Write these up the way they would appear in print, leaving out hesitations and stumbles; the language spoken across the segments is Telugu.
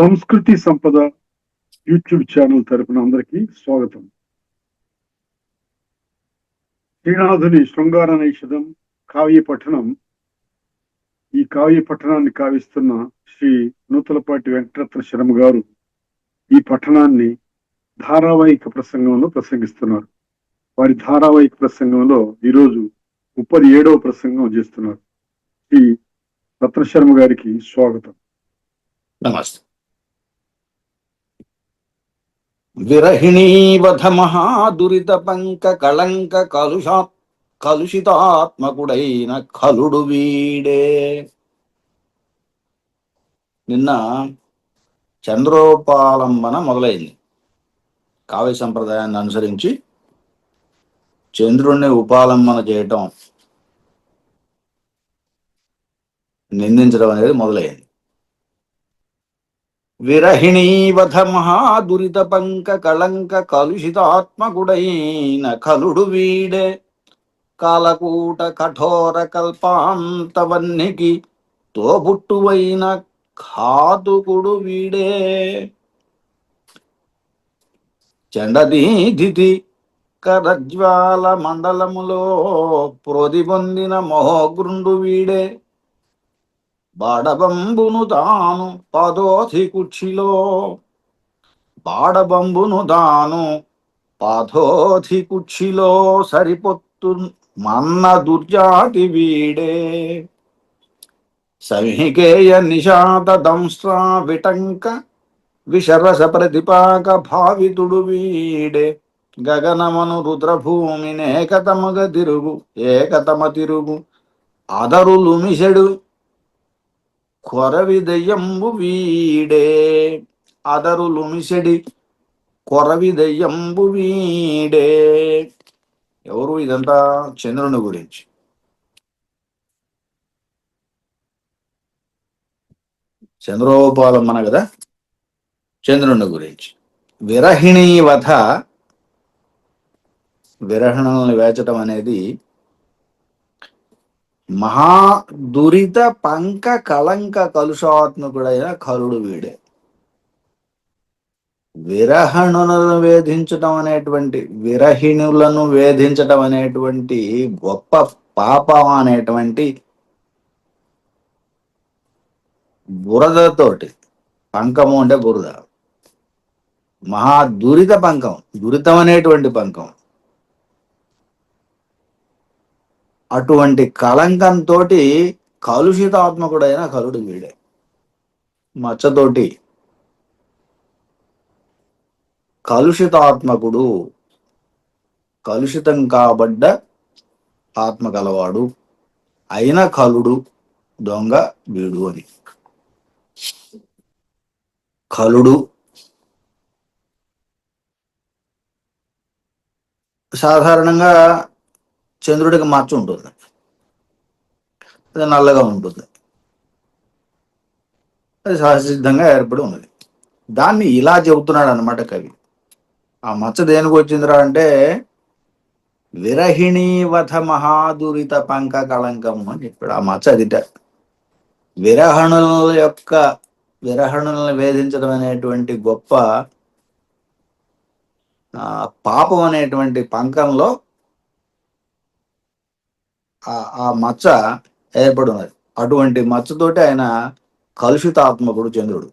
సంస్కృతి సంపద యూట్యూబ్ ఛానల్ తరపున అందరికీ స్వాగతం. శ్రీనాథుని శృంగార నైషధం కావ్య పఠనం. ఈ కావ్య పఠనాన్ని కావిస్తున్న శ్రీ నూతలపాటి వెంకటరత్న శర్మ గారు ఈ పఠనాన్ని ధారావాహిక ప్రసంగంలో ప్రసంగిస్తున్నారు. వారి ధారావాహిక ప్రసంగంలో ఈరోజు 37వ ప్రసంగం చేస్తున్నారు. శ్రీ రత్నశర్మ గారికి స్వాగతం. నమస్తే. విరహిణీవధ మహాదురిత పంక కళంక కలుషితాత్మకుడైన ఖలుడు వీడే. నిన్న చంద్రోపాలంబన మొదలైంది. కావ్య సంప్రదాయాన్ని అనుసరించి చంద్రుణ్ణి ఉపాలంబన చేయటం, నిందించడం అనేది మొదలైంది. విరహిణీవధ మహాదురిత పంక కళంక కలుషితాత్మకుడైన ఖలుడు వీడే. కాలకూట కఠోర కల్పాంతవన్నికి తోబుట్టువైన ఘాతుకుడు వీడే. చండదీధితి కరజ్వాల మండలములో ప్రోదిపొందిన మహోగ్రుండు వీడే. బాడబంబును తాను పాదోధి కుక్షిలో సరిపొత్తు మన్న దుర్జాతి వీడే. సంహికేయ నిషాద దంస్ట్రా విటంక విషరస ప్రతిపాక భావితుడు వీడే. గగనమను రుద్రభూమిని ఏకతమ తిరుగు అదరులుమిసెడు కొరవిదయంబు వీడే. అదరులుమిసెడి కొరవిదయంబు వీడే. ఎవరు? ఇదంతా చంద్రుని గురించి. చంద్రోపాలంబన కదా, చంద్రుని గురించి. విరహిణీ వధ, విరహణల్ని వేచటం అనేది మహా దురిత పంక కళంక కలుషాత్మకుడైన ఖలుడు వీడే. విరహణులను వేధించటం అనేటువంటి, విరహిణులను వేధించటం అనేటువంటి గొప్ప పాపం అనేటువంటి బురదతోటి, పంకము అంటే బురద, మహా దురిత పంకం, దురితం అనేటువంటి పంకం, అటువంటి కళంకంతో కలుషితాత్మకుడైన ఖలుడు వీడే. మచ్చతోటి కలుషితాత్మకుడు, కలుషితం కాబడ్డ ఆత్మ గలవాడు అయిన ఖలుడు, దొంగ వీడు అని. ఖలుడు సాధారణంగా చంద్రుడికి మచ్చ ఉంటుంది, అది నల్లగా ఉంటుంది, అది సహసిద్ధంగా ఏర్పడి ఉన్నది. దాన్ని ఇలా చెబుతున్నాడు అన్నమాట కవి. ఆ మచ్చ దేనికి వచ్చిందిరా అంటే, విరహిణీవధ మహాదురిత పంక కళంకము అని చెప్పాడు. ఆ మచ్చ అదిట. విరహణులను వేధించడం అనేటువంటి గొప్ప పాపం అనేటువంటి పంకంలో ఆ మచ్చ ఏర్పడి ఉన్నది. అటువంటి మచ్చతోటి ఆయన కలుషితాత్మకుడు చంద్రుడు,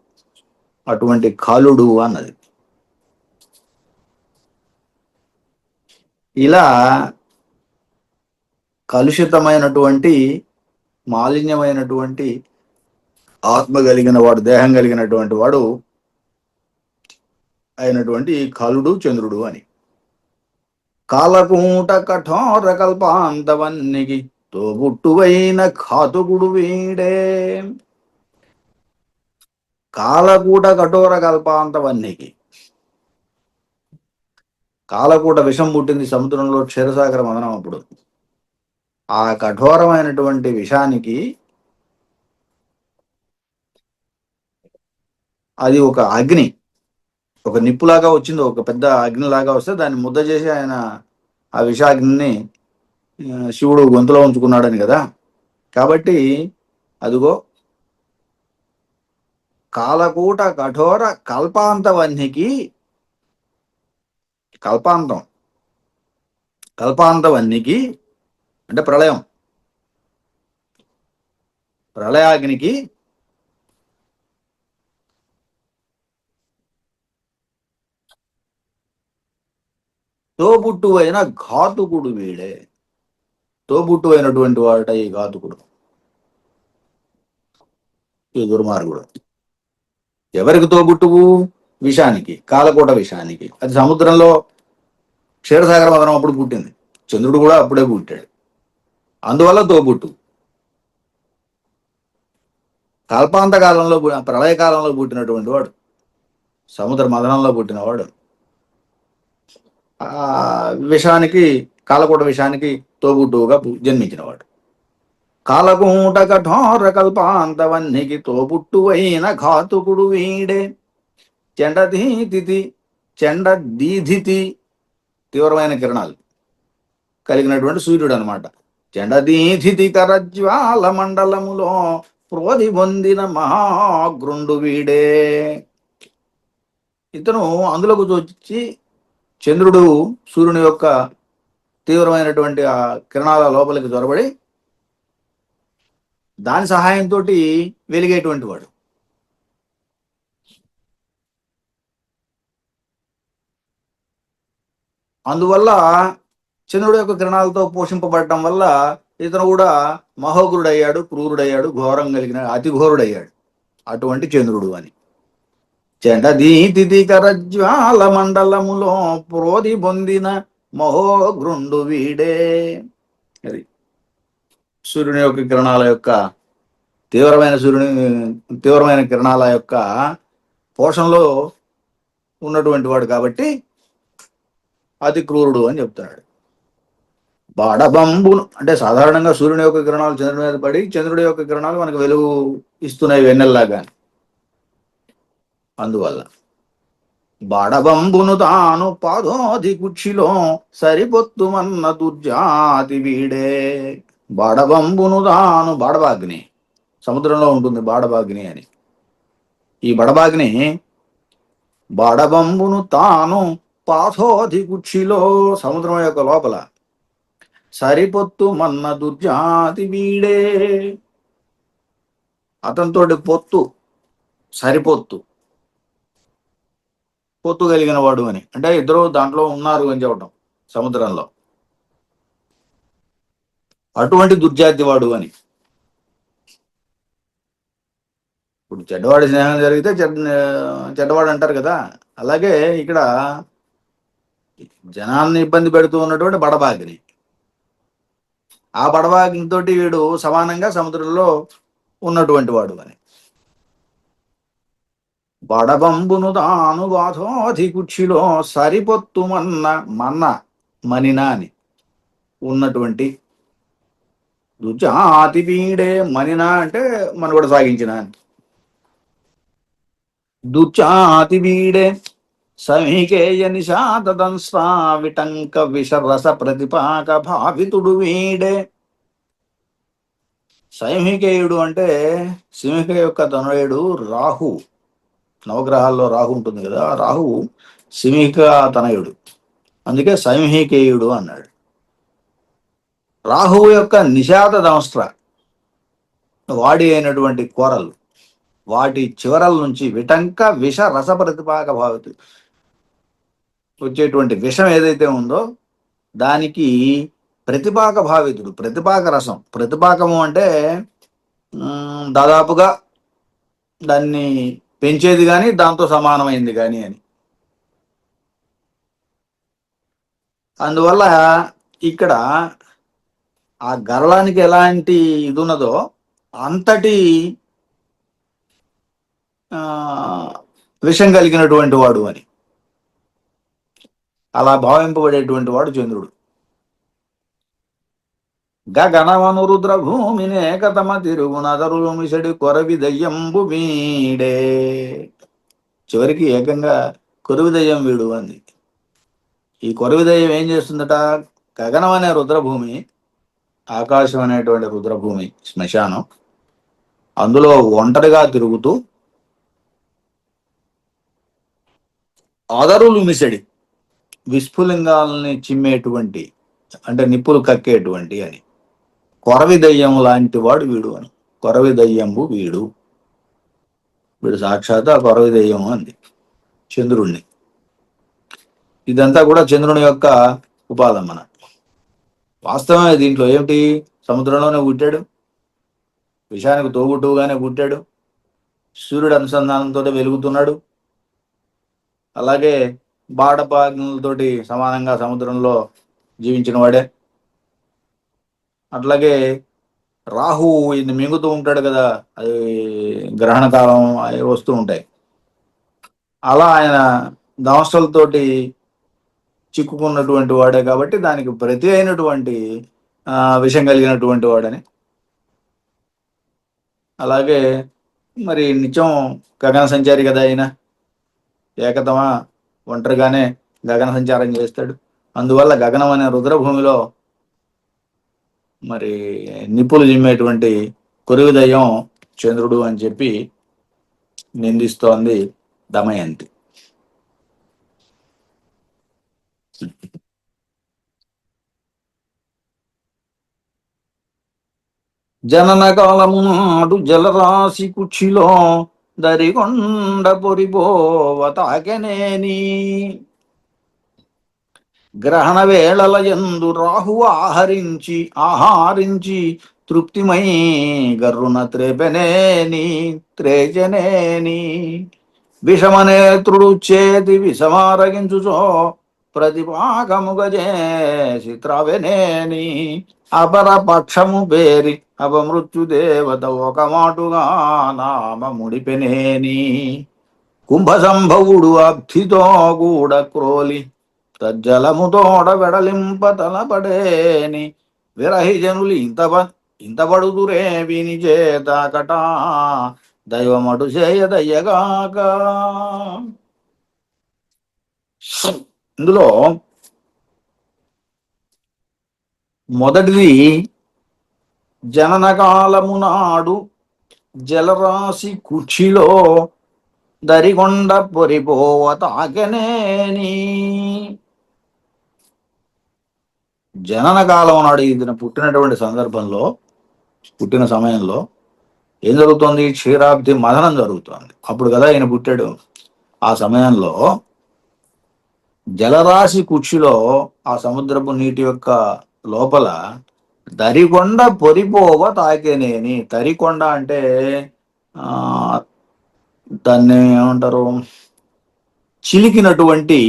అటువంటి ఖలుడు అన్నది. ఇలా కలుషితమైనటువంటి, మాలిన్యమైనటువంటి ఆత్మ కలిగిన వాడు, దేహం కలిగినటువంటి వాడు అయినటువంటి ఖలుడు చంద్రుడు అని. కాలకూట కఠోర కల్పాంతవన్నికి తోబుట్టువైన ఘాతుకుడు వీడే. కాలకూట కఠోర కల్పాంతవన్నికి, కాలకూట విషం పుట్టింది సముద్రంలో క్షీరసాగర మదనం అప్పుడు. ఆ కఠోరమైనటువంటి విషానికి అది ఒక అగ్ని, ఒక నిప్పులాగా వచ్చింది, ఒక పెద్ద అగ్నిలాగా వస్తే దాన్ని ముద్ద చేసి ఆయన ఆ విషాగ్నిని శివుడు గొంతులో ఉంచుకున్నాడని కదా. కాబట్టి అదిగో కాలకూట కఠోర కల్పాంతవన్నికి, కల్పాంతం కల్పాంతవన్నికి అంటే ప్రళయం, ప్రళయాగ్నికి తోబుట్టువైన ఘాతుకుడు వీడే. తోబుట్టు అయినటువంటి వాట ఈ ఘాతుకుడు, ఈ దుర్మార్గుడు. ఎవరికి తోబుట్టువు? విషానికి, కాలకూట విషానికి. అది సముద్రంలో క్షీరసాగర మదనం అప్పుడు పుట్టింది, చంద్రుడు కూడా అప్పుడే పుట్టాడు, అందువల్ల తోబుట్టు. కల్పాంత కాలంలో, ప్రళయకాలంలో పుట్టినటువంటి వాడు, సముద్ర మదనంలో పుట్టినవాడు, ఆ విషానికి, కాలకూట విషానికి తోబుట్టువుగా జన్మించినవాడు. కాలకూట కఠోర కల్పాంతవన్నికి తోబుట్టువైన ఘాతుకుడు వీడే. చెండదీతిథి, చెండ దీధితి తీవ్రమైన కిరణాలు కలిగినటువంటి సూర్యుడు అనమాట. చెండదీధితి కరజ్వాల మండలములో ప్రోధి పొందిన మహాగ్రుండు వీడే. ఇతను అందులోకి వచ్చి చంద్రుడు సూర్యుని యొక్క తీవ్రమైనటువంటి ఆ కిరణాల లోపలికి చొరబడి దాని సహాయంతో వెలిగేటువంటి వాడు. అందువల్ల చంద్రుడు యొక్క కిరణాలతో పోషింపబడటం వల్ల ఇతను కూడా మహోగ్రుడయ్యాడు, క్రూరుడయ్యాడు, ఘోరం కలిగిన అతి ఘోరుడయ్యాడు. అటువంటి చంద్రుడు అని. చెండదీతిథి కరజ్వాల మండలములో ప్రోధి పొందిన మహోగ్రుండు వీడే. అది సూర్యుని యొక్క కిరణాల యొక్క తీవ్రమైన కిరణాల యొక్క పోషణలో ఉన్నటువంటి వాడు కాబట్టి అతి క్రూరుడు అని చెప్తాడు. బాడబంబును అంటే సాధారణంగా సూర్యుని యొక్క కిరణాలు చంద్రుడి మీద పడి చంద్రుడి యొక్క కిరణాలు మనకు వెలుగు ఇస్తున్నాయి వెన్నెల్లాగా. అందువల్ల బాడబంబును తాను పాదోధి కుక్షిలో సరిపొత్తుమన్న దుర్జాతి వీడే. బాడబంబును తాను, బాడబాగ్ని సముద్రంలో ఉంటుంది బాడబాగ్ని అని. ఈ బడబాగ్ని బాడబంబును తాను పాథోధి కుక్షిలో సముద్రం యొక్క లోపల సరిపొత్తు మన్న దుర్జాతి వీడే. అతనితోటి పొత్తు, సరిపొత్తు, పొత్తు కలిగిన వాడు అని అంటే ఇద్దరు దాంట్లో ఉన్నారు అని చెప్పడం సముద్రంలో. అటువంటి దుర్జాతి వాడు అని. ఇప్పుడు చెడ్డవాడి స్నేహం జరిగితే చెడ్డవాడు అంటారు కదా, అలాగే ఇక్కడ జనాన్ని ఇబ్బంది పెడుతూ ఉన్నటువంటి బడబాగ్ని, ఆ బడబాగ్నితో వీడు సమానంగా సముద్రంలో ఉన్నటువంటి వాడు అని. బడబంబును తాను బాధోధి కుక్షిలో సరిపొత్తు మనినా అని ఉన్నటువంటి దుర్జాతి వీడే. మనినా అంటే మనుగడ సాగించిన దుర్జాతి వీడే. సమీకేయ నిషాదంస్తా విటంక విషరస ప్రతిపాక భావితుడు వీడే. సైమికేయుడు అంటే సింహిక యొక్క తనయుడు రాహు. నవగ్రహాల్లో రాహు ఉంటుంది కదా, రాహు సింహిక తనయుడు, అందుకే సైమికేయుడు అన్నాడు. రాహువు యొక్క నిషాద దంస్త్ర వాడి అయినటువంటి కోరలు, వాటి చివరల నుంచి విటంక విష రస ప్రతిపాక భావితు వచ్చేటువంటి విషం ఏదైతే ఉందో దానికి ప్రతిపాక భావితుడు. ప్రతిపాక రసం, ప్రతిపాకము అంటే దాదాపుగా దాన్ని పెంచేది కానీ దాంతో సమానమైంది కానీ అని. అందువల్ల ఇక్కడ ఆ గరళానికి ఎలాంటి ఇది ఉన్నదో అంతటి విషం కలిగినటువంటి వాడు అని అలా భావింపబడేటువంటి వాడు చంద్రుడు. గగనవను రుద్ర భూమినే కతమ తిరుగునదరులు మిసడి కొరవి దయ్యంబు వీడే. చివరికి ఏకంగా కొరవి దయ్యం వీడు అంది. ఈ కొరవి దయ్యం ఏం చేస్తుందట? గగనం అనే రుద్రభూమి, ఆకాశం అనేటువంటి రుద్రభూమి, శ్మశానం, అందులో ఒంటరిగా తిరుగుతూ అదరులు మిసడి, విస్ఫులింగాల్ని చిమ్మేటువంటి, అంటే నిప్పులు కక్కేటువంటి అని. కొరవి దయ్యం లాంటి వాడు వీడు అని. కొరవి దయ్యంబు వీడు, వీడు సాక్షాత్ ఆ కొరవి దయ్యం అంది చంద్రుణ్ణి. ఇదంతా కూడా చంద్రుని యొక్క ఉపాధమన. వాస్తవమే దీంట్లో ఏమిటి, సముద్రంలోనే పుట్టాడు, విషానికి తోబుట్టువుగానే పుట్టాడు, సూర్యుడు అనుసంధానంతో వెలుగుతున్నాడు, అలాగే బాడపాగ్నులతోటి సమానంగా సముద్రంలో జీవించిన వాడే. అట్లాగే రాహు ఇది మింగుతూ ఉంటాడు కదా, అది గ్రహణ కాలం అవి వస్తూ ఉంటాయి. అలా ఆయన దవసలతోటి చిక్కుకున్నటువంటి వాడే కాబట్టి దానికి ప్రతి అయినటువంటి విషం కలిగినటువంటి వాడని. అలాగే మరి నిత్యం గగన సంచారి కదా ఆయన, ఏకతమ ఒంటరిగానే గగన సంచారం చేస్తాడు. అందువల్ల గగనం అనే రుద్రభూమిలో మరి నిప్పులు జిమ్మేటువంటి కొరువు దయ్యం చంద్రుడు అని చెప్పి నిందిస్తోంది దమయంతి. జనన కాలము నాడు జలరాశి కుక్షిలో దరిగొండ పొరిపోవ తాకెనేని, గ్రహణ వేళల యందు రాహు ఆహారించి తృప్తిమై గర్రున త్రేజనేని, విషమనేత్రుడు చేతి విషమారగించుచో ప్రతిపాకముగజేసి త్రవెనేని, అపర పక్షము పేరి అపమృత్యుదేవత ఒక మాటుగా నామ ముడిపెనేని, కుంభ సంభవుడు అబ్ధితో కూడ క్రోలి తజ్జలముతోడ వెడలింప తలపడేని, విరహి జనులు ఇంతపడుదురే విని చేతాకట దైవమటు చేయదయ్యగాక. ఇందులో మొదటిది జననకాలము నాడు జలరాశి కుక్షిలో దరిగొండ పొరిపోవ తాకెనేని. జనన కాలం నాడు ఇది పుట్టినటువంటి సందర్భంలో, పుట్టిన సమయంలో ఏం జరుగుతోంది, క్షీరాబ్ది మదనం జరుగుతోంది. అప్పుడు కదా ఈయన పుట్టాడు. ఆ సమయంలో జలరాశి కుక్షిలో, ఆ సముద్రపు నీటి యొక్క లోపల దరికొండ పొరిపోవ తాకేనేని. తరికొండ అంటే దాన్ని ఏమంటారు, చిలికినటువంటి,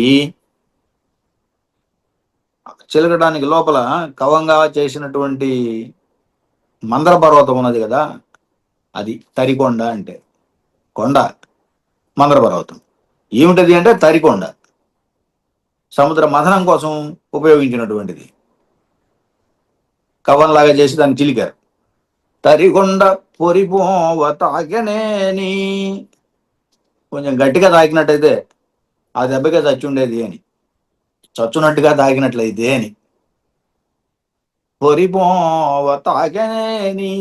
చిలకడానికి లోపల కవంగా చేసినటువంటి మందర పర్వతం ఉన్నది కదా, అది తరికొండ అంటే. కొండ మందర పర్వతం ఏమిటది అంటే తరికొండ, సముద్ర మథనం కోసం ఉపయోగించినటువంటిది. కవంలాగా చేసి దాన్ని చిలికారు. తరికొండ పొరిపోవ తాకెనేని, కొంచెం గట్టిగా తాకినట్టయితే ఆ దెబ్బకే చచ్చుండేది అని, చచ్చునట్టుగా తాకినట్లయితే అని. పొరిపోవ తాకెనేని,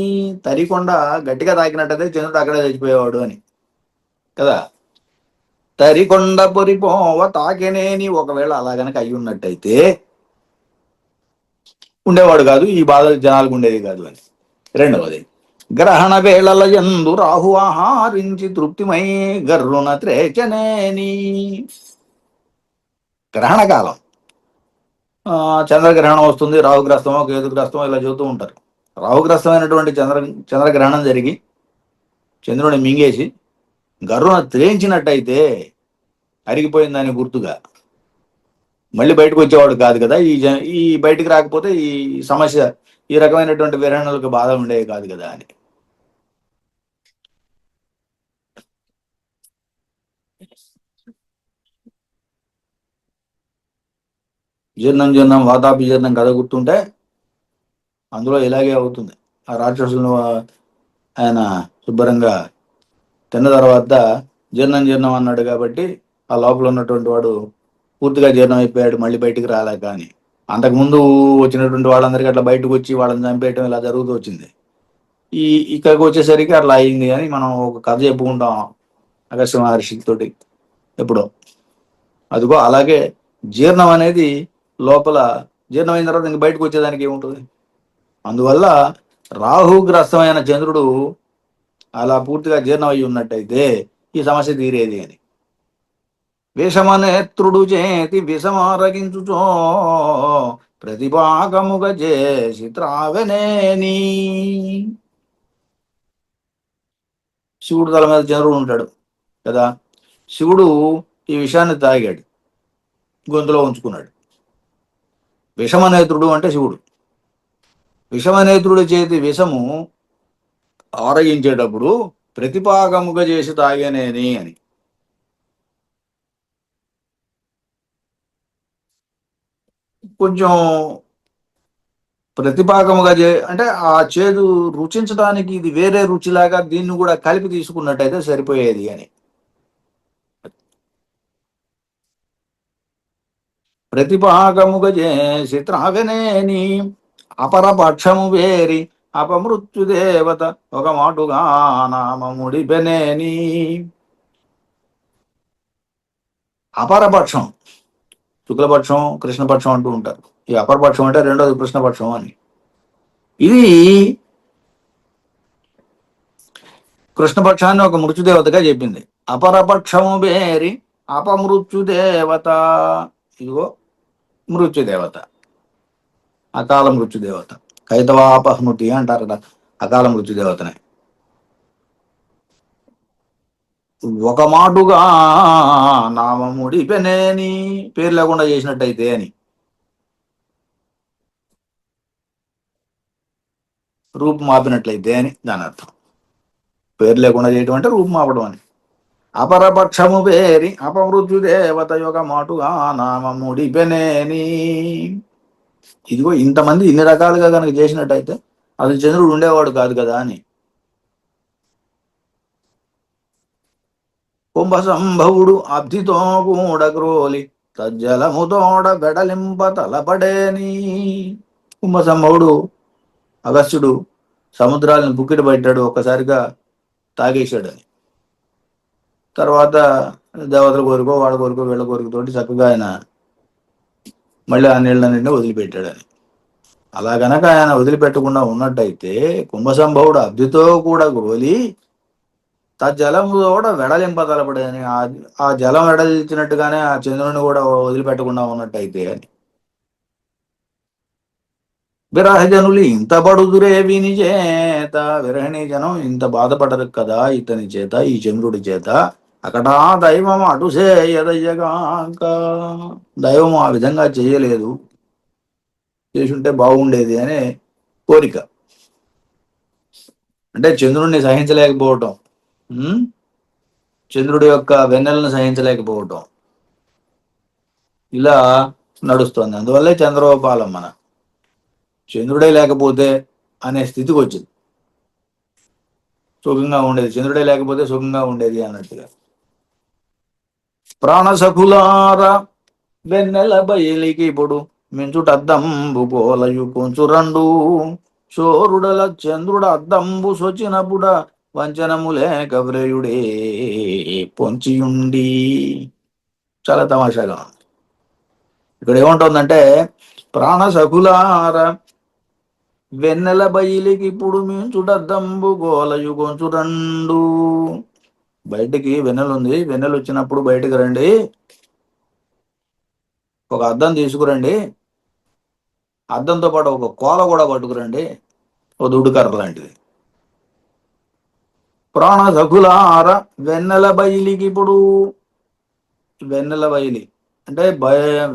తరికొండ గట్టిగా తాకినట్టయితే చంద్రుడు అక్కడే చచ్చిపోయేవాడు అని కదా. తరికొండ పొరిపోవ తాకెనేని, ఒకవేళ అలా గనక అయి ఉన్నట్టయితే ఉండేవాడు కాదు, ఈ బాధ జనాలకు ఉండేది కాదు అని. రెండవది, గ్రహణ వేళల యందు రాహు ఆహారించి తృప్తిమై గర్రున త్రేచనేని. గ్రహణ కాలం, చంద్రగ్రహణం వస్తుంది, రాహుగ్రస్తమో కేతుగ్రస్తమో ఇలా చెబుతూ ఉంటారు. రాహుగ్రస్తమైనటువంటి చంద్రగ్రహణం జరిగి చంద్రుని మింగేసి గర్రున త్రేంచినట్టయితే అరిగిపోయిందని గుర్తుగా మళ్ళీ బయటకు వచ్చేవాడు కాదు కదా. ఈ బయటికి రాకపోతే ఈ సమస్య, ఈ రకమైనటువంటి విరహణలకు బాధ ఉండేవి కాదు కదా అని. జీర్ణం వాతాపి జీర్ణం కథ గుర్తుంటే అందులో ఇలాగే అవుతుంది. ఆ రాక్షసులను ఆయన శుభ్రంగా తిన్న తర్వాత జీర్ణం అన్నాడు కాబట్టి ఆ లోపల ఉన్నటువంటి వాడు పూర్తిగా జీర్ణం అయిపోయాడు, మళ్ళీ బయటికి రాలేక అని. అంతకుముందు వచ్చినటువంటి వాళ్ళందరికీ అట్లా బయటకు వచ్చి వాళ్ళని చంపేయటం ఇలా జరుగుతూ వచ్చింది. ఇక్కడికి వచ్చేసరికి అట్లా అయింది అని మనం ఒక కథ చెప్పుకుంటాం అగస్త్య మహర్షి తోటి ఎప్పుడో. అదిగో అలాగే జీర్ణం అనేది లోపల జీర్ణమైన తర్వాత ఇంక బయటకు వచ్చేదానికి ఏముంటుంది. అందువల్ల రాహుగ్రస్తమైన చంద్రుడు అలా పూర్తిగా జీర్ణం అయి ఉన్నట్టయితే ఈ సమస్య తీరేది అని. విషమనేత్రుడు చేతి విషమారగించుచో ప్రతిభాగముగ చేసి త్రావనేని. శివుడు తల మీద చంద్రుడు ఉంటాడు కదా, శివుడు ఈ విషాన్ని తాగాడు, గొంతులో ఉంచుకున్నాడు. విషమనేత్రుడు అంటే శివుడు. విషమనేత్రుడి చేతి విషము ఆరగించేటప్పుడు ప్రతిపాగముగా చేసి తాగనేని అని. కొంచెం ప్రతిపాకముగా అంటే ఆ చేదు రుచించడానికి ఇది వేరే రుచిలాగా దీన్ని కూడా కలిపి తీసుకున్నట్టయితే సరిపోయేది అని. ప్రతిపాకముగా చేసి త్రాగనేని అపరపక్షము వేరి అపమృత్యుదేవత ఒక మాటుగా నామముడిపెనేని. అపరపక్షం, శుక్లపక్షం కృష్ణపక్షం అంటూ ఉంటారు. ఈ అపరపక్షం అంటే రెండోది కృష్ణపక్షం అని. ఇది కృష్ణపక్షాన్ని ఒక మృత్యుదేవతగా చెప్పింది. అపరపక్షము బేరి అపమృత్యుదేవత, ఇదిగో మృత్యుదేవత, అకాల మృత్యుదేవత. కైతవాపహృతి అంటారు కదా అకాల మృత్యుదేవతనే. ఒక మాటుగా నామముడిపెనేని, పేరు లేకుండా చేసినట్టయితే అని. రూపం ఆపినట్లయితే అని దాని అర్థం. పేరు లేకుండా చేయటం అంటే రూపం ఆపడం అని. అపరపక్షము పేరి అపమృత్యుదేవత యొక్క మాటుగా నామముడిపెనేని. ఇదిగో ఇంతమంది ఇన్ని రకాలుగా కనుక చేసినట్టయితే అసలు చంద్రుడు ఉండేవాడు కాదు కదా అని. కుంభసంభవుడు అబ్ధితో కూడా క్రోలి తజ్జలముతోడ వెడలింప తలపడేని. కుంభసంభవుడు అగస్త్యుడు సముద్రాలను బుక్కిట పెట్టాడు, ఒక్కసారిగా తాగేశాడని. తర్వాత దేవతల కోరికో వాళ్ళ కోరికో వీళ్ళ కోరికతోటి చక్కగా ఆయన మళ్ళీ ఆ నీళ్ళన్నింటినీ వదిలిపెట్టాడని. అలా గనక ఆయన వదిలిపెట్టకుండా ఉన్నట్టయితే కుంభసంభవుడు అబ్ధితో కూడా గోలి జలం కూడా వెడలింపదలపడని, ఆ జలం వెడలిచ్చినట్టుగానే ఆ చంద్రుని కూడా వదిలిపెట్టకుండా ఉన్నట్టయితే అని. విరహజనులు ఇంత పడుదురే విని చేత, విరహిణీ జనం ఇంత బాధపడరు కదా ఇతని చేత, ఈ చంద్రుడి చేత. అకటా దైవం అటు చేయదయ్యగాక, దైవం ఆ విధంగా చేయలేదు, చేసుంటే బాగుండేది అనే కోరిక. అంటే చంద్రుడిని సహించలేకపోవటం, చంద్రుడి యొక్క వెన్నెలను సహించలేకపోవటం, ఇలా నడుస్తుంది. అందువల్లే చంద్రోపాలం మన చంద్రుడే లేకపోతే అనే స్థితికి వచ్చింది. సుఖంగా ఉండేది, చంద్రుడే లేకపోతే సుఖంగా ఉండేది అన్నట్టుగా. ప్రాణసఖులార వెన్నెల బయలికి ఇప్పుడు మించుటద్దంబు పోలయు కొంచు రెండు, చోరుడల చంద్రుడ అద్దంబు సొచ్చినప్పుడ వంచనము లేక వ్రయుడే పొంచియుండి. చాలా తమాషాగా ఉంది. ఇక్కడ ఏముంటుందంటే ప్రాణసఖులార వెన్నెల బయలికి ఇప్పుడు మించుటద్దంబు గోలయు కొంచు రెండు. బయటికి వెన్నెల ఉంది, వెన్నెల వచ్చినప్పుడు బయటకు రండి, ఒక అద్దం తీసుకురండి, అద్దంతో పాటు ఒక కోల కూడా పట్టుకురండి, ఒక దుడ్డు కర్ర లాంటిది. ప్రాణ సఖులార వెన్నెల బయలికి ఇప్పుడు, వెన్నెల బయలి అంటే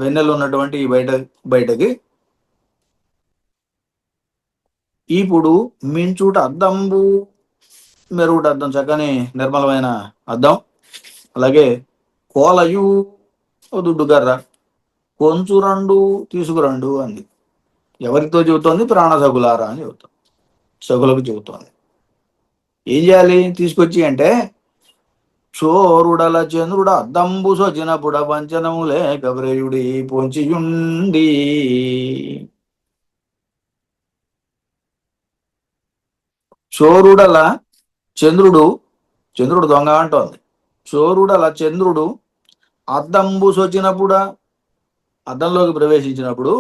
వెన్నెల ఉన్నటువంటి ఈ బయటకి ఇప్పుడు మించుట అద్దంబు, మెరుగుట అద్దం, చక్కని నిర్మలమైన అద్దం, అలాగే కోలయు దుడ్డు కర్ర, కొంచు రెండు తీసుకురండు అంది. ఎవరితో చెబుతోంది? ప్రాణ సగులారా అని చెబుతోంది, సగులకు చెబుతోంది. ఏం చేయాలి తీసుకొచ్చి అంటే, చోరుడల చంద్రుడ అద్దంబు సొచ్చినప్పుడ వంచనము లేక వ్రయుడి పొంచియుండి. చోరుడల చంద్రుడు, చంద్రుడు దొంగ అంటోంది. చోరుడల చంద్రుడు అద్దంబు సొచ్చినప్పుడు అద్దంలోకి ప్రవేశించినప్పుడు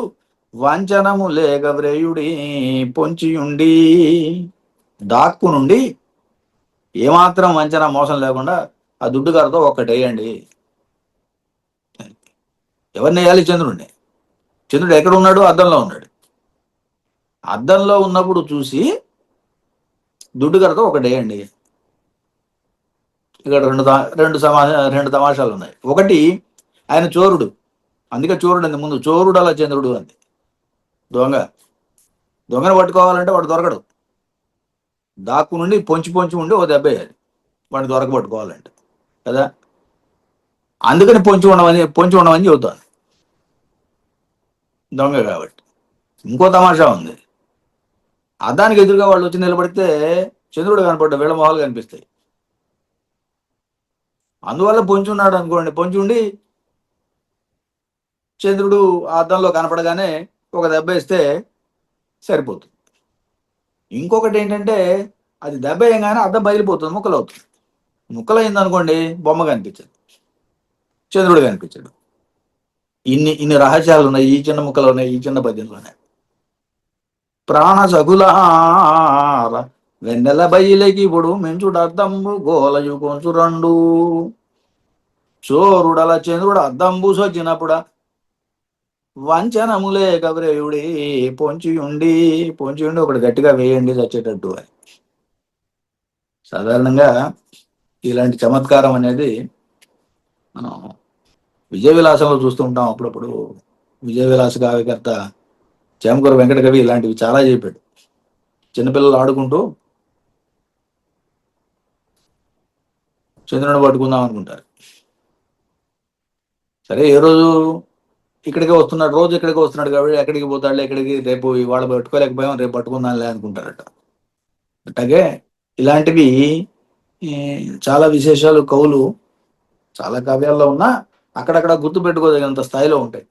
వంచనము లేక వ్రేయుడి పొంచియుండి దాక్కు నుండి ఏమాత్రం వంచన మోసం లేకుండా ఆ దుడ్డుగారితో ఒక్కటేయండి. ఎవరిని వేయాలి? చంద్రుడిని. చంద్రుడు ఎక్కడ ఉన్నాడు? అద్దంలో ఉన్నాడు. అద్దంలో ఉన్నప్పుడు చూసి దుడ్డుగారితో ఒకటేయండి. ఇక్కడ రెండు తమాషాలు ఉన్నాయి. ఒకటి, ఆయన చోరుడు, అందుకే చోరుడు అంది ముందు. చోరుడు అలా చంద్రుడు అంది. దొంగను పట్టుకోవాలంటే వాడు దొరకడు. దాక్కు నుండి పొంచి పొంచి ఉండి ఓ దెబ్బ వేయాలి వాడిని దొరకబట్టుకోవాలంటే కదా. అందుకని పొంచి ఉండమని చెబుతాను దొంగ కాబట్టి. ఇంకో తమాషా ఉంది. అద్దానికి ఎదురుగా వాళ్ళు వచ్చి నిలబడితే చంద్రుడు కనపడ్డా వీళ్ళ మొహాలు కనిపిస్తాయి. అందువల్ల పొంచి ఉన్నాడు అనుకోండి. పొంచి ఉండి చంద్రుడు ఆ అద్దంలో కనపడగానే ఒక దెబ్బ వేస్తే సరిపోతుంది. ఇంకొకటి ఏంటంటే, అది దెబ్బ వేయగానే అద్దం బయలిపోతుంది, ముక్కలు అవుతుంది. ముక్కలైంది అనుకోండి, బొమ్మ కనిపించదు, చంద్రుడు కనిపించడు. ఇన్ని రహస్యాలు ఉన్నాయి ఈ చిన్న ముక్కలు ఉన్నాయి, ఈ చిన్న పద్యంలోనే. ప్రాణ సగులార వెన్నెల బయలకి ఇప్పుడు మెంచుడు అద్దంబు గోలయు కొంచు రెండు చోరుడల చంద్రుడు అద్దంబు సొచ్చినప్పుడ వంచనములే కబరేయుడి పొంచి ఉండి ఒకటి గట్టిగా వేయండి చచ్చేటట్టు అని. సాధారణంగా ఇలాంటి చమత్కారం అనేది మనం విజయ విలాసంలో చూస్తూ ఉంటాం అప్పుడప్పుడు. విజయ విలాస కావ్యకర్త చేమకూర వెంకట కవి ఇలాంటివి చాలా చెప్పాడు. చిన్నపిల్లలు ఆడుకుంటూ చంద్రుని పట్టుకుందాం అనుకుంటారు. సరే, ఏ రోజు ఇక్కడికే వస్తున్నాడు, రోజు ఇక్కడికి వస్తున్నాడు కాబట్టి ఎక్కడికి పోతాడు, ఎక్కడికి రేపు ఇవాళ పట్టుకోలేకపోయాం రేపు పట్టుకుందాంలే అనుకుంటారట. అట్లాగే ఇలాంటివి చాలా విశేషాలు కవులు చాలా కావ్యాల్లో ఉన్నా అక్కడక్కడ గుర్తు పెట్టుకోదగినంత స్థాయిలో ఉంటాయి.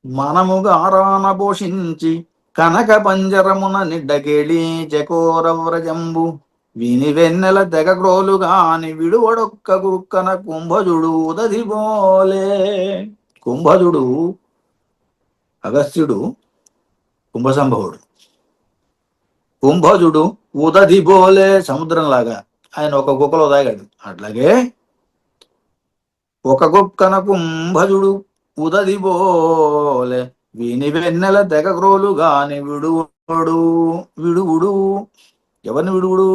మనముగా ఆరాన పోషించి కనక పంజరమున నిడ్డకేళి చకోరవ్రజంబు విని వెన్నెల తెగగ్రోలు గాని విడువడొక్క గురుక్కన కుంభజుడు ఉదదిబోలే. కుంభజుడు అగస్త్యుడు కుంభసంభవుడు. కుంభజుడు ఉదదిబోలే సముద్రంలాగా ఆయన ఒక గుక్కలో తాగాడు. అట్లాగే ఒక గుక్కన కుంభజుడు ఉదదిబోలే విని వెన్నెల తెగగ్రోలు గాని విడువుడు. ఎవరిని విడువుడు?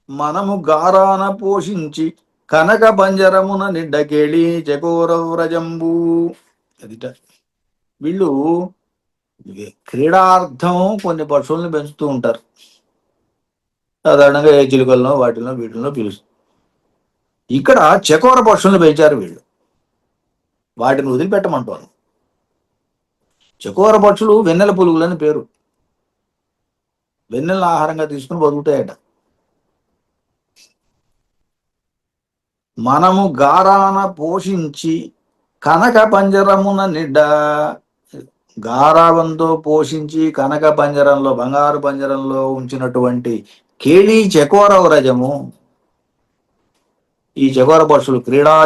మనము గారాన పోషించి కనక పంజరమున నిడ్డకేళి చకోరవ్రజంబు. అదిట. వీళ్ళు క్రీడార్థం కొన్ని పశువుల్ని పెంచుతూ ఉంటారు. సాధారణంగా ఏ చిలుకలను వీటిల్లో పిలుస్తారు. ఇక్కడ చకోర పశువుల్ని పెంచారు వీళ్ళు. వాటిని వదిలిపెట్టమంటారు. చకోర పక్షులు వెన్నెల పులుగులని పేరు. వెన్నెల ఆహారంగా తీసుకుని బతుకుతాయట. మనము గారాన పోషించి కనక పంజరమున నిడ్డ, గారావంతో పోషించి కనక పంజరంలో బంగారు పంజరంలో ఉంచినటువంటి కేళీ చకోర వ్రజము. ఈ చకోర పక్షులు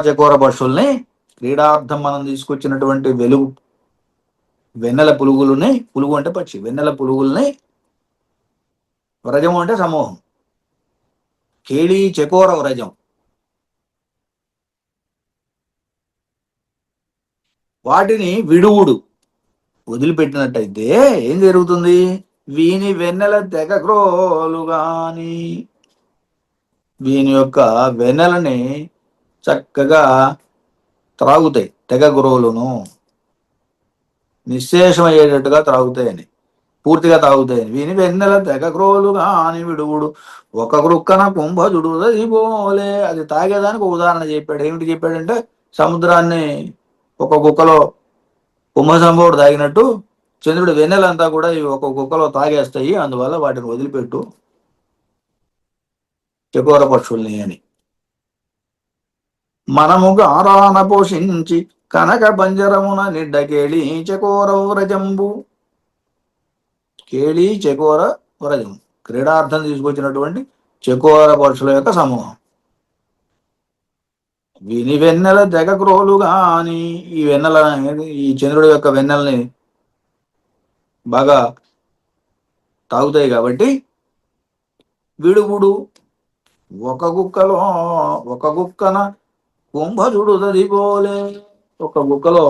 చకోర పక్షుల్ని క్రీడార్థం మనం తీసుకొచ్చినటువంటి వెన్నెల పులుగులని, పులుగు అంటే పక్షి, వెన్నెల పులుగుల్ని, వ్రజము అంటే సమూహం, కేళీ చకోర వ్రజం, వాటిని విడువుడు వదిలిపెట్టినట్టయితే ఏం జరుగుతుంది? వీని వెన్నెల తెగగ్రోలు గాని, వీని యొక్క వెన్నెలని చక్కగా త్రాగుతాయి. తెగగ్రోలును నిశ్శేషమయ్యేటట్టుగా త్రాగుతాయని, పూర్తిగా తాగుతాయని. వీని వెన్నెల తెగగ్రోలు గాని విడువుడు ఒక కృక్కన కుంభజుడు పోలే. అది తాగేదానికి ఒక ఉదాహరణ చెప్పాడు. ఏమిటి చెప్పాడంటే, సముద్రాన్ని ఒక కుక్కలో కుంభసంభవుడు తాగినట్టు చంద్రుడి వెన్నెలంతా కూడా ఇవి ఒక కుక్కలో తాగేస్తాయి, అందువల్ల వాటిని వదిలిపెట్టు చకోర పక్షుల్ని అని. మనముగా ఆరాన పోషించి కనక పంజరమున నిడ్డకేళి చకోర వ్రజంబు. కేళి చకోర వ్రజం క్రీడార్థం తీసుకొచ్చినటువంటి చకోర పక్షుల యొక్క సమూహం. విని వెన్నెల జగక్రోలు గాని, ఈ వెన్నెల అనేది ఈ చంద్రుడి యొక్క వెన్నెలని బాగా తాగుతాయి కాబట్టి విడుగుడు ఒక గుక్కన కుంభజుడు పోలే. ఒక గుక్కలో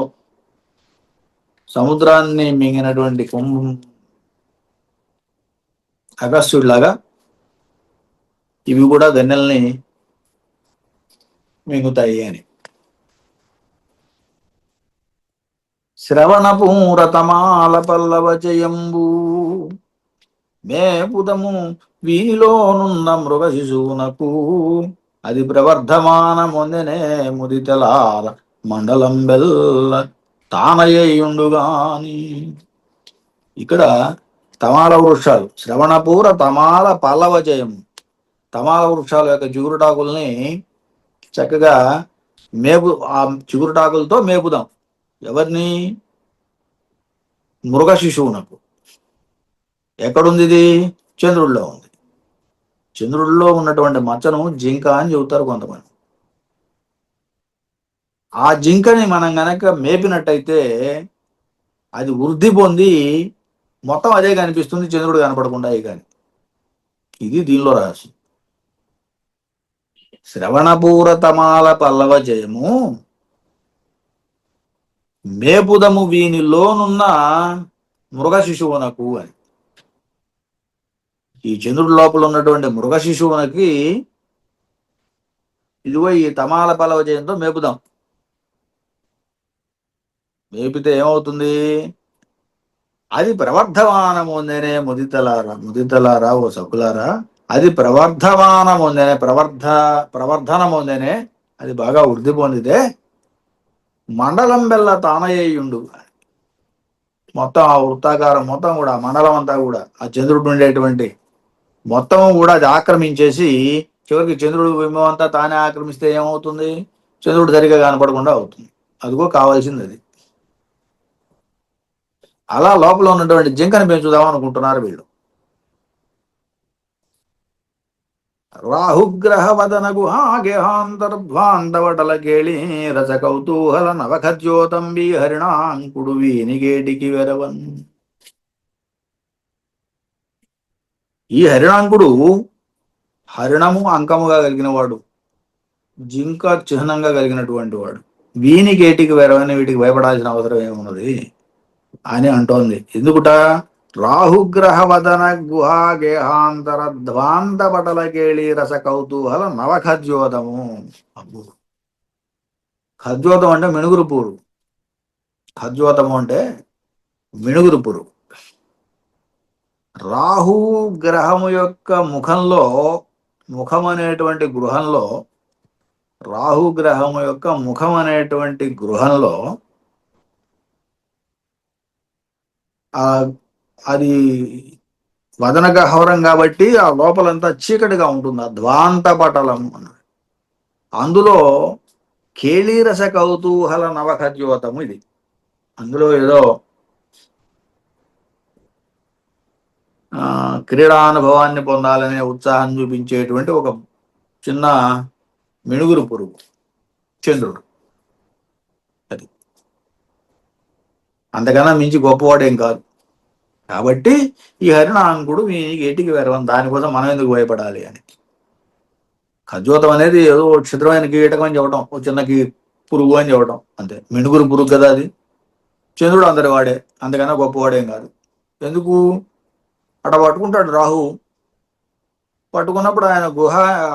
సముద్రాన్ని మింగినటువంటి అగస్త్యుడిలాగా ఇవి కూడా వెన్నెల్ని మింగుతాయి అని. శ్రవణపూరతమాల పల్లవ జయంబు మేపుదము వీనిలోనున్న మృగ శిశువునకు అది ప్రవర్ధమాన మొందెనే ముదితలాల మండలం బెల్ల తానయ్యుండుగాని. ఇక్కడ తమాల వృక్షాలు, శ్రవణపూర తమాల పల్లవ జయం, తమాల వృక్షాల యొక్క చిగురుటాకుల్ని చక్కగా ఆ చిగురుటాకులతో మేపుదాం. ఎవరిని? మృగ శిశువునకు. ఎక్కడుంది ఇది? చంద్రుడిలో ఉంది. చంద్రుడిలో ఉన్నటువంటి మచ్చను జింక అని చెబుతారు కొంతమంది. ఆ జింకని మనం గనక మేపినట్టయితే అది వృద్ధి పొంది మొత్తం అదే కనిపిస్తుంది, చంద్రుడు కనపడకుండా. కానీ ఇది దీనిలో రహస్యం. శ్రవణపూరతమాల పల్లవ జయము మేపుదము వీనిలోనున్న మృగ శిశువునకు అని. ఈ చంద్రుడి లోపల ఉన్నటువంటి మృగ శిశువునకి ఇదిగో ఈ తమాల పల్లవ జయంతో మేపుదాం. మేపితే ఏమవుతుంది? అది ప్రవర్ధమానముందేనే ముదితలారా ఓ సకులారా, అది ప్రవర్ధమానముందేనే ప్రవర్ధనముందేనే, అది బాగా వృద్ధి పొందితే మండలం బెల్ల తానయ్యుండు. మొత్తం ఆ వృత్తాకారం మొత్తం కూడా, మండలం అంతా కూడా, ఆ చంద్రుడు ఉండేటువంటి మొత్తం కూడా అది ఆక్రమించేసి చివరికి చంద్రుడు బింబం అంతా తానే ఆక్రమిస్తే ఏమవుతుంది? చంద్రుడు సరిగా కనపడకుండా అవుతుంది. అదిగో కావాల్సింది అది. అలా లోపల ఉన్నటువంటి జింకను పెంచుదాం అనుకుంటున్నారు వీళ్ళు. రాహుగ్రహ వదన గుహాగేహాంతర్ధ్వాండవటల కేళి రస కౌతూహల నవఖద్యోతంబి హరిణాంకుడు వీనిగేటికి వెరవన్. ఈ హరిణాంకుడు హరిణము అంకముగా కలిగిన వాడు, జింక చిహ్నంగా కలిగినటువంటి వాడు. వీనికేటికి వెరవని, వీటికి భయపడాల్సిన అవసరం ఏమున్నది అని అంటోంది. ఎందుకుట? రాహుగ్రహ వదన గుహాగేహాంతర ధ్వాంత పటల కేళి రస కౌతూహల నవఖద్యోతము. అబ్బో, ఖద్యోతం అంటే మినుగురు పురుగు. ఖద్యోతము అంటే మినుగురు పురుగు. రాహు గ్రహము యొక్క ముఖం అనేటువంటి గృహంలో, రాహుగ్రహము యొక్క ముఖం అనేటువంటి గృహంలో అది వదన గహ్వరం కాబట్టి ఆ లోపలంతా చీకటిగా ఉంటుంది. అధ్వాంత పటలం అన్నది. అందులో కేళీరస కౌతూహల నవఖద్యోతము ఇది. అందులో ఏదో క్రీడానుభవాన్ని పొందాలనే ఉత్సాహం చూపించేటువంటి ఒక చిన్న మిణుగురు పురుగు చంద్రుడు. అది అంతకన్నా మించి గొప్పవాడేం కాదు. కాబట్టి ఈ హరిణాంకుడు వీనికి ఎటికి వెరవం, దానికోసం మనం ఎందుకు భయపడాలి అని. ఖద్యోతం అనేది ఏదో క్షుద్రమైన కీటకం అని చెప్పడం, ఓ చిన్న పురుగు అని చెప్పడం అంతే. మిణుగురు పురుగు కదా అది. చంద్రుడు అందరి వాడే, అంతకన్నా గొప్పవాడేం కాదు. ఎందుకు? అట పట్టుకుంటాడు రాహు. పట్టుకున్నప్పుడు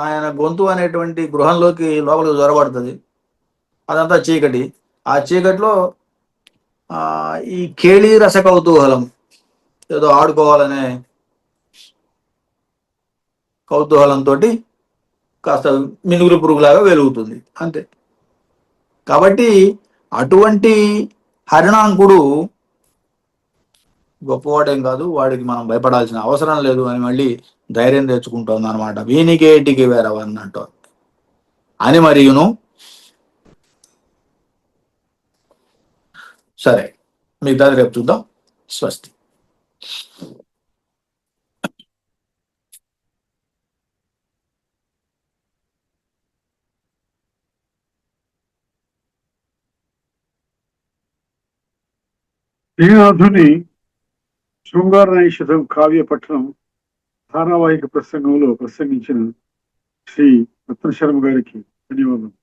ఆయన గొంతు అనేటువంటి గృహంలోకి లోపలికి జొరబడుతుంది. అదంతా చీకటి. ఆ చీకటిలో ఈ కేళీ రస కౌతూహలం, ఏదో ఆడుకోవాలనే కౌతూహలంతో కాస్త మినుగురు పురుగులాగా వెలుగుతుంది అంతే. కాబట్టి అటువంటి హరిణాంకుడు గొప్పవాడేం కాదు, వాడికి మనం భయపడాల్సిన అవసరం లేదు అని మళ్ళీ ధైర్యం తెచ్చుకుంటోంది అనమాట. వీనికేటికి వేరవన్నట్టు అని. మరియును సరే, మిగతాది రేపు చూద్దాం. స్వస్తి. శ్రీనాథుని శృంగార నైషధం కావ్య పఠనం ధారావాహిక ప్రసంగంలో ప్రసంగించిన శ్రీ రత్నశర్మ గారికి ధన్యవాదాలు.